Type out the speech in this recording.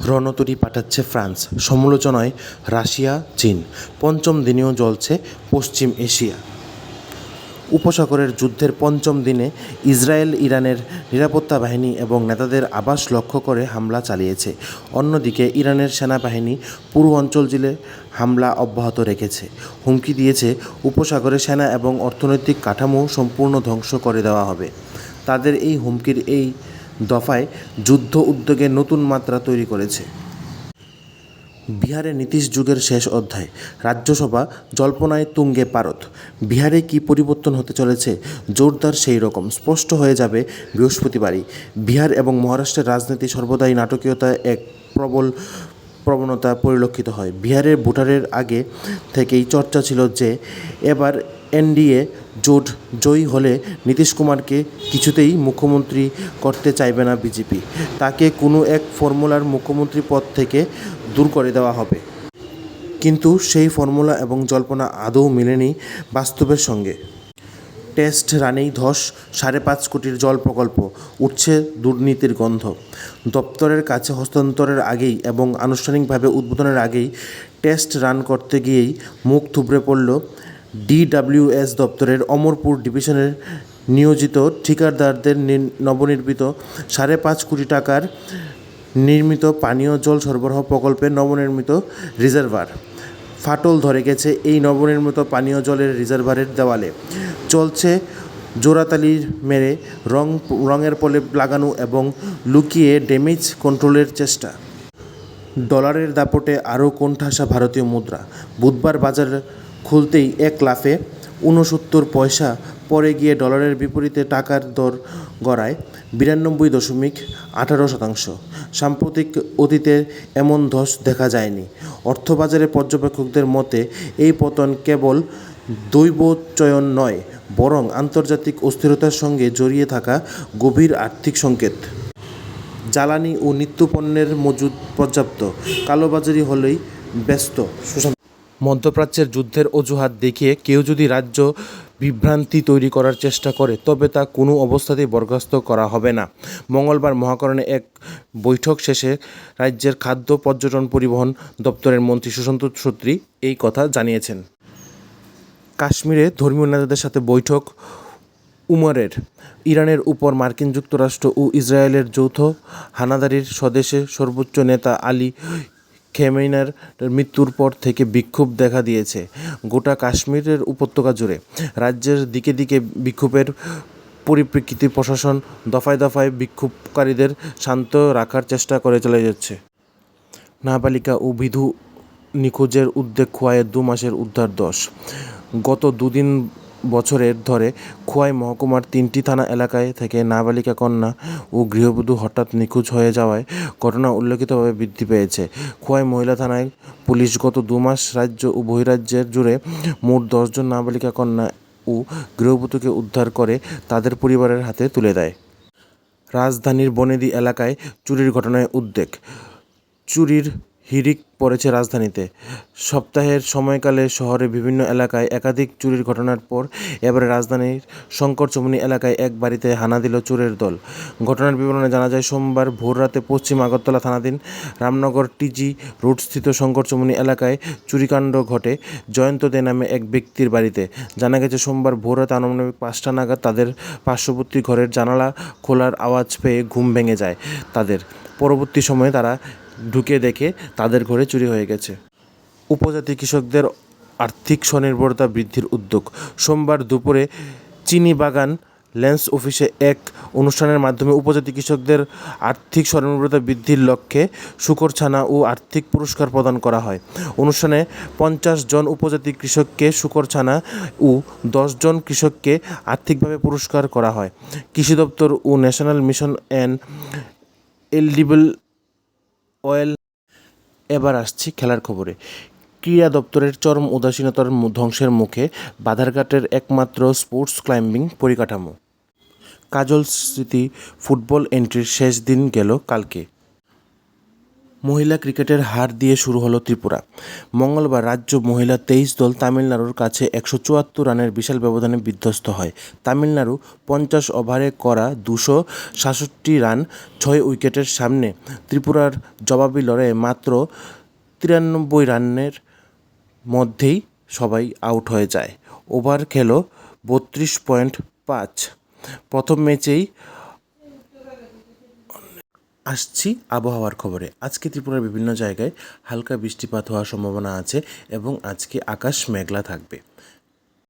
রণতরী পাঠাচ্ছে ফ্রান্স, সমালোচনায় রাশিয়া চীন। পঞ্চম দিনেও জ্বলছে পশ্চিম এশিয়া। উপসাগরের যুদ্ধের পঞ্চম দিনে ইসরায়েল ইরানের নিরাপত্তা বাহিনী এবং নেতাদের আবাস লক্ষ্য করে হামলা চালিয়েছে। অন্যদিকে ইরানের সেনাবাহিনী পুরো অঞ্চল জুড়ে হামলা অব্যাহত রেখেছে, হুমকি দিয়েছে উপসাগরে সেনা এবং অর্থনৈতিক কাঠামো সম্পূর্ণ ধ্বংস করে দেওয়া হবে। তাদের এই হুমকির এই দফায় যুদ্ধ উদ্যোগের নতুন মাত্রা তৈরি করেছে। বিহারে নীতীশ যুগের শেষ অধ্যায়, রাজ্যসভা জল্পনায় তুঙ্গে পারদ। বিহারে কী পরিবর্তন হতে চলেছে? জোরদার সেই রকম স্পষ্ট হয়ে যাবে বৃহস্পতিবারই। বিহার এবং মহারাষ্ট্রের রাজনীতি সর্বদাই নাটকীয়তায় এক প্রবল প্রবণতা পরিলক্ষিত হয়। বিহারের ভোটারের আগে থেকেই চর্চা ছিল যে এবার এনডিএ জোট জয়ী হলে নীতীশ কুমারকে কিছুতেই মুখ্যমন্ত্রী করতে চাইবে না বিজেপি। তাকে কোনো এক ফর্মুলার মুখ্যমন্ত্রী পদ থেকে দূর করে দেওয়া হবে। কিন্তু সেই ফর্মুলা এবং জল্পনা আদৌ মেলেনি বাস্তবের সঙ্গে। টেস্ট রানেই ধস 5.5 কোটির জল প্রকল্প, উঠছে দুর্নীতির গন্ধ। দপ্তরের কাছে হস্তান্তরের আগেই এবং আনুষ্ঠানিকভাবে উদ্বোধনের আগেই টেস্ট রান করতে গিয়েই মুখ থুবড়ে পড়ল ডিডব্লিউএস দপ্তরের অমরপুর ডিভিশনের নিয়োজিত ঠিকাদারদের। নবনির্মিত 5.5 কোটি টাকার নির্মিত পানীয় জল সরবরাহ প্রকল্পের নবনির্মিত রিজার্ভার ফাটল ধরে গেছে। এই নবনির্মিত পানীয় জলের রিজার্ভারের দেওয়ালে চলছে জোড়াতালি মেরে রঙের প্রলেপ লাগানো এবং লুকিয়ে ড্যামেজ কন্ট্রোলের চেষ্টা। ডলারের দাপটে আরও কোণঠাসা ভারতীয় মুদ্রা। বুধবার বাজার খুলতেই এক লাফে 69 পয়সা পড়ে গিয়ে ডলারের বিপরীতে টাকার দর গড়ায় 92.18%। সাম্প্রতিক অতীতে এমন ধস দেখা যায়নি। অর্থবাজারের পর্যবেক্ষকদের মতে এই পতন কেবল দৈবচয়ন নয়, বরং আন্তর্জাতিক অস্থিরতার সঙ্গে জড়িয়ে থাকা গভীর আর্থিক সংকেত। জ্বালানি ও নিত্যপণ্যের মজুদ পর্যাপ্ত, কালোবাজারি হলেই ব্যস্ত। মধ্যপ্রাচ্যের যুদ্ধের অজুহাত দেখিয়ে কেউ যদি রাজ্য বিভ্রান্তি তৈরি করার চেষ্টা করে তবে তা কোনো অবস্থাতেই বরখাস্ত করা হবে না। মঙ্গলবার মহাকরণে এক বৈঠক শেষে রাজ্যের খাদ্য পর্যটন পরিবহন দপ্তরের মন্ত্রী সুশান্ত সত্রী এই কথা জানিয়েছেন। কাশ্মীরে ধর্মীয় নেতাদের সাথে বৈঠক উমরের। ইরানের উপর মার্কিন যুক্তরাষ্ট্র ও ইসরায়েলের যৌথ হানাদারির স্বদেশে সর্বোচ্চ নেতা আলী খেমেনির মৃত্যুর পর থেকে বিক্ষোভ দেখা দিয়েছে গোটা কাশ্মীরের উপত্যকা জুড়ে। রাজ্যের দিকে দিকে বিক্ষোভের পরিপ্রেক্ষিতে প্রশাসন দফায় দফায় বিক্ষোভকারীদের শান্ত রাখার চেষ্টা করে চলে যাচ্ছে। নাবালিকা ও বিধু নিখোঁজের উদ্বেগ খোয়াইয়ে 2 মাসের উদ্ধার 10। গত 2 বছরের ধরে খোয়াই মহকুমার 3টি থানা এলাকায় থেকে নাবালিকা কন্যা ও গৃহবধূ হঠাৎ নিখোঁজ হয়ে যাওয়ায় ঘটনা উল্লেখিতভাবে বৃদ্ধি পেয়েছে। খোয়াই মহিলা থানায় পুলিশ গত 2 মাস রাজ্য ও বহিরাজ্যের জুড়ে মোট 10 জন নাবালিকা কন্যা ও গৃহবধূকে উদ্ধার করে তাদের পরিবারের হাতে তুলে দেয়। রাজধানীর বনেদি এলাকায় চুরির ঘটনায় উদ্বেগ। চুরির হিড়িক পড়েছে রাজধানীতে। সপ্তাহের সময়কালে শহরের বিভিন্ন এলাকায় একাধিক চুরির ঘটনার পর এবারে রাজধানীর শঙ্করচমনি এলাকায় এক বাড়িতে হানা দিল চোরের দল। ঘটনার বিবরণে জানা যায়, সোমবার ভোররাতে পশ্চিম আগরতলা থানাধীন রামনগর টিজি রোডস্থিত শঙ্করচমনি এলাকায় চুরিকাণ্ড ঘটে জয়ন্ত দে নামে এক ব্যক্তির বাড়িতে। জানা গেছে, সোমবার ভোররাতে আনুমানিক 5টা নাগাদ তাদের পার্শ্ববর্তী ঘরের জানালা খোলার আওয়াজ পেয়ে ঘুম ভেঙে যায় তাদের। পরবর্তী সময়ে তারা ঢুকে দেখে তাদের ঘরে চুরি হয়ে গেছে। উপজাতি কৃষকদের আর্থিক স্বনির্ভরতা বৃদ্ধির উদ্যোগ। সোমবার দুপুরে চিনিবাগান ল্যান্স অফিসে এক অনুষ্ঠানের মাধ্যমে উপজাতি কৃষকদের আর্থিক স্বনির্ভরতা বৃদ্ধির লক্ষ্যে শূকর ছানা ও আর্থিক পুরস্কার প্রদান করা হয়। অনুষ্ঠানে 50 জন উপজাতি কৃষককে শূকর ছানা ও 10 জন কৃষককে আর্থিকভাবে পুরস্কার করা হয়। কৃষি দপ্তর ও national mission and edible oil. এবার আসছি খেলার খবরে। ক্রীড়া দপ্তরের চরম উদাসীনতার ধ্বংসের মুখে বাধারঘাটের একমাত্র স্পোর্টস ক্লাইম্বিং পরিকাঠামো। কাজল স্মৃতি ফুটবল এন্ট্রির শেষ দিন গেল কালকে। মহিলা ক্রিকেটের হার দিয়ে শুরু হলো ত্রিপুরা। মঙ্গলবার রাজ্য মহিলা 23 দল তামিলনাড়ুর কাছে 174 রানের বিশাল ব্যবধানে বিধ্বস্ত হয়। তামিলনাড়ু 50 ওভারে করা 267 রান 6 উইকেটের সামনে ত্রিপুরার জবাবি লড়াইয়ে মাত্র 93 রানের মধ্যেই সবাই আউট হয়ে যায়। ওভার খেল 32.5। প্রথম ম্যাচেই আসছি আবহাওয়ার খবরে। আজকে ত্রিপুরার বিভিন্ন জায়গায় হালকা বৃষ্টিপাত হওয়ার সম্ভাবনা আছে এবং আজকে আকাশ মেঘলা থাকবে।